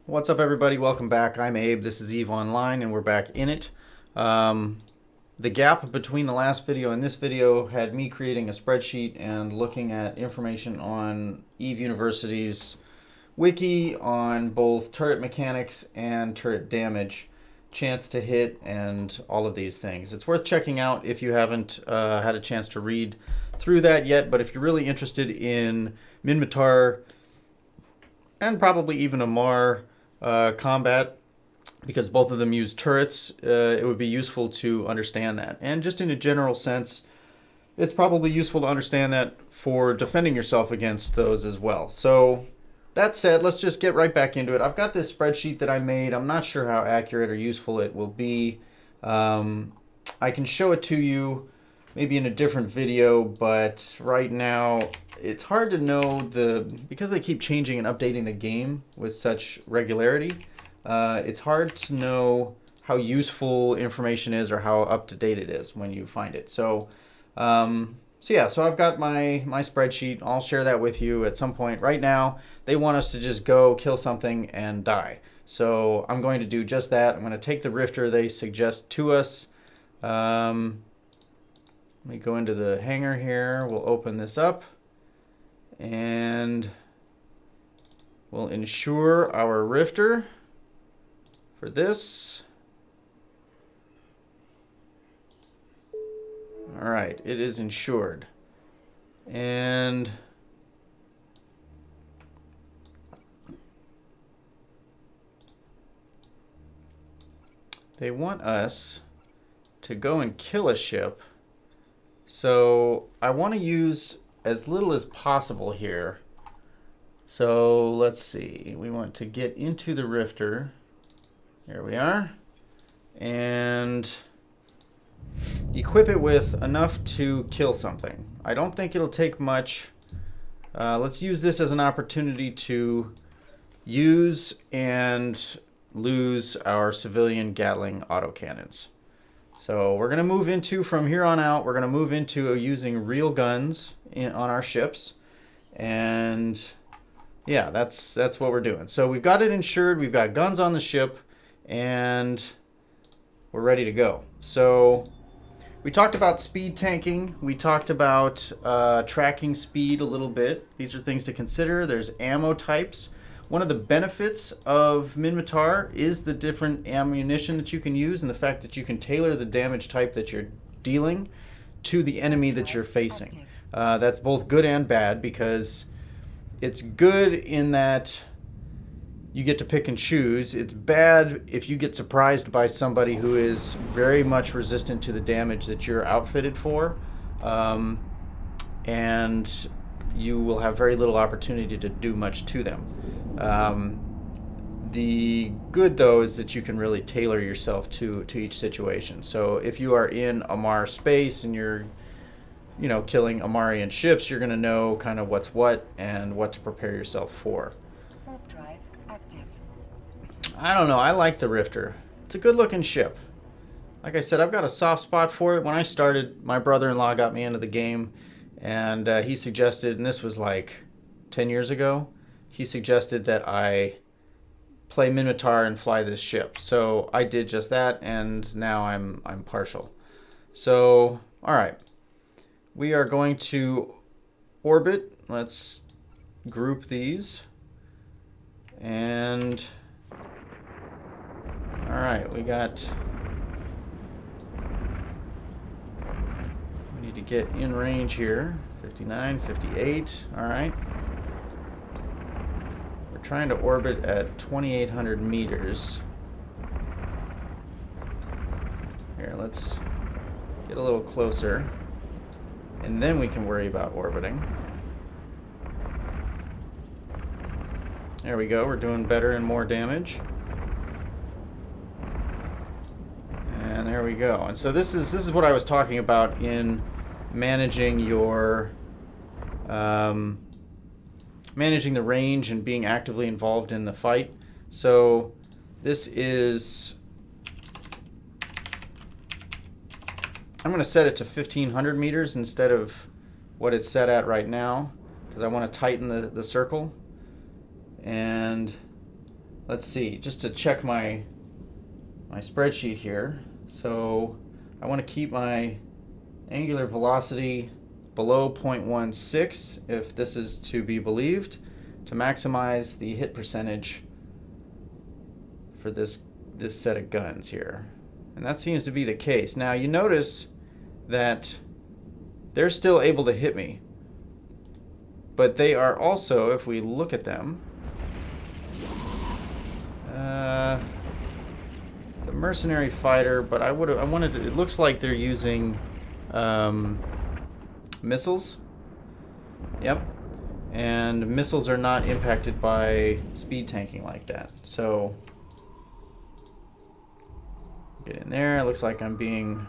What's up, everybody? Welcome back. I'm Abe. This is EVE Online, and we're back in it. The gap between the last video and this video had me creating a spreadsheet and looking at information on EVE University's wiki on both turret mechanics and turret damage, chance to hit, and all of these things. It's worth checking out if you haven't had a chance to read through that yet, but if you're really interested in Minmatar and probably even Amarr combat, because both of them use turrets, it would be useful to understand that. And just in a general sense, it's probably useful to understand that for defending yourself against those as well. So that said, let's just get right back into it. I've got this spreadsheet that I made. I'm not sure how accurate or useful it will be. I can show it to you maybe in a different video, but right now it's hard to know because they keep changing and updating the game with such regularity. It's hard to know how useful information is or how up to date it is when you find it. So I've got my spreadsheet. I'll share that with you at some point. Right now, they want us to just go kill something and die. So I'm going to do just that. I'm going to take the rifter they suggest to us. Let me go into the hangar here. We'll open this up and we'll insure our rifter for this. All right, it is insured. And they want us to go and kill a ship. So I want to use as little as possible here. So let's see. We want to get into the rifter. Here we are. And equip it with enough to kill something. I don't think it'll take much. Let's use this as an opportunity to use and lose our civilian Gatling autocannons. So we're going to move into, from here on out, we're going to move into using real guns on our ships. And yeah, that's what we're doing. So we've got it insured, we've got guns on the ship, and we're ready to go. So we talked about speed tanking. We talked about tracking speed a little bit. These are things to consider. There's ammo types. One of the benefits of Minmatar is the different ammunition that you can use and the fact that you can tailor the damage type that you're dealing to the enemy that you're facing. That's both good and bad, because it's good in that you get to pick and choose. It's bad if you get surprised by somebody who is very much resistant to the damage that you're outfitted for, and you will have very little opportunity to do much to them. The good, though, is that you can really tailor yourself to each situation. So if you are in Amarr space and you're killing Amarian ships, you're going to know kind of what's what and what to prepare yourself for. Warp drive active. I don't know. I like the Rifter. It's a good-looking ship. Like I said, I've got a soft spot for it. When I started, my brother-in-law got me into the game, and he suggested, and this was like 10 years ago, he suggested that I play Minmatar and fly this ship. So I did just that, and now I'm partial. So, all right. We are going to orbit. Let's group these. And all right, we need to get in range here. 59, 58. All right. We're trying to orbit at 2,800 meters. Here, let's get a little closer, and then we can worry about orbiting. There we go. We're doing better and more damage. And there we go. And so this is what I was talking about in managing your managing the range and being actively involved in the fight. So this is, I'm going to set it to 1,500 meters instead of what it's set at right now, because I want to tighten the circle. And let's see, just to check my spreadsheet here. So I want to keep my angular velocity below 0.16 if this is to be believed, to maximize the hit percentage for this set of guns here. And that seems to be the case. Now you notice that they're still able to hit me, but they are also, if we look at them, it's a mercenary fighter, but I wanted to, it looks like they're using missiles. Yep. And missiles are not impacted by speed tanking like that. So get in there. It looks like I'm being...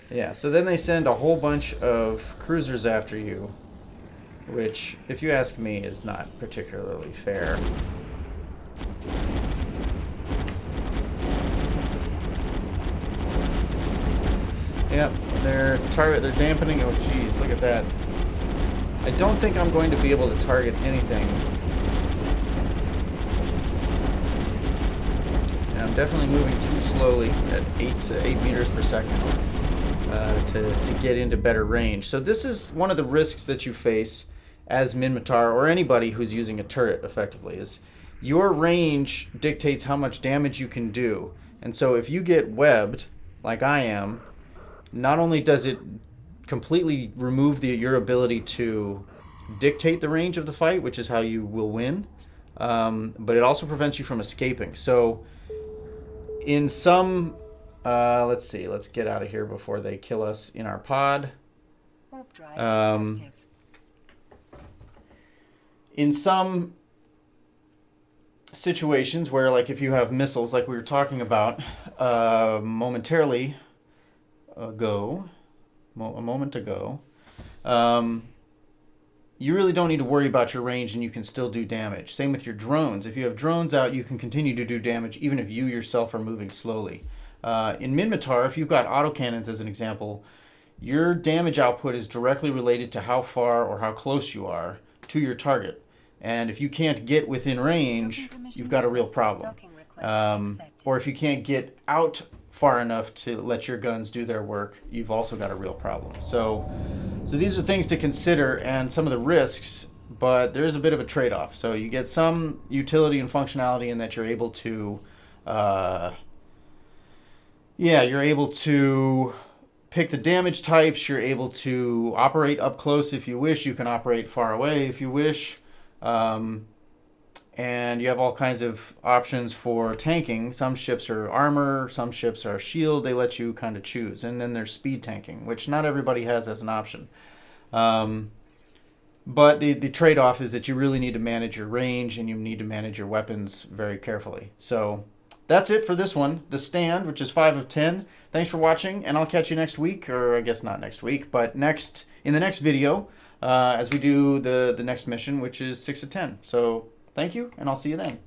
Yeah, so then they send a whole bunch of cruisers after you, which, if you ask me, is not particularly fair. Yep, they're dampening. Oh, geez, look at that. I don't think I'm going to be able to target anything. And I'm definitely moving too slowly at 8 meters per second to get into better range. So this is one of the risks that you face as Minmatar, or anybody who's using a turret effectively, is your range dictates how much damage you can do. And so if you get webbed, like I am, not only does it completely remove your ability to dictate the range of the fight, which is how you will win, but it also prevents you from escaping. So in some, let's see, let's get out of here before they kill us in our pod. Warp drive active. In some situations where, like, if you have missiles, like we were talking about momentarily ago, a moment ago, you really don't need to worry about your range, and you can still do damage. Same with your drones. If you have drones out, you can continue to do damage even if you yourself are moving slowly. In Minmatar, if you've got autocannons as an example, your damage output is directly related to how far or how close you are to your target. And if you can't get within range, you've got a real problem. Or if you can't get out far enough to let your guns do their work, you've also got a real problem. So these are things to consider and some of the risks, but there is a bit of a trade-off. So you get some utility and functionality in that you're able to, you're able to pick the damage types. You're able to operate up close if you wish. You can operate far away if you wish. And you have all kinds of options for tanking. Some ships are armor, some ships are shield. They let you kind of choose. And then there's speed tanking, which not everybody has as an option. But the trade-off is that you really need to manage your range, and you need to manage your weapons very carefully. So that's it for this one, The Stand, which is 5 of 10. Thanks for watching, and I'll catch you next week, or I guess not next week, but in the next video, as we do the next mission, which is 6 of 10. So thank you, and I'll see you then.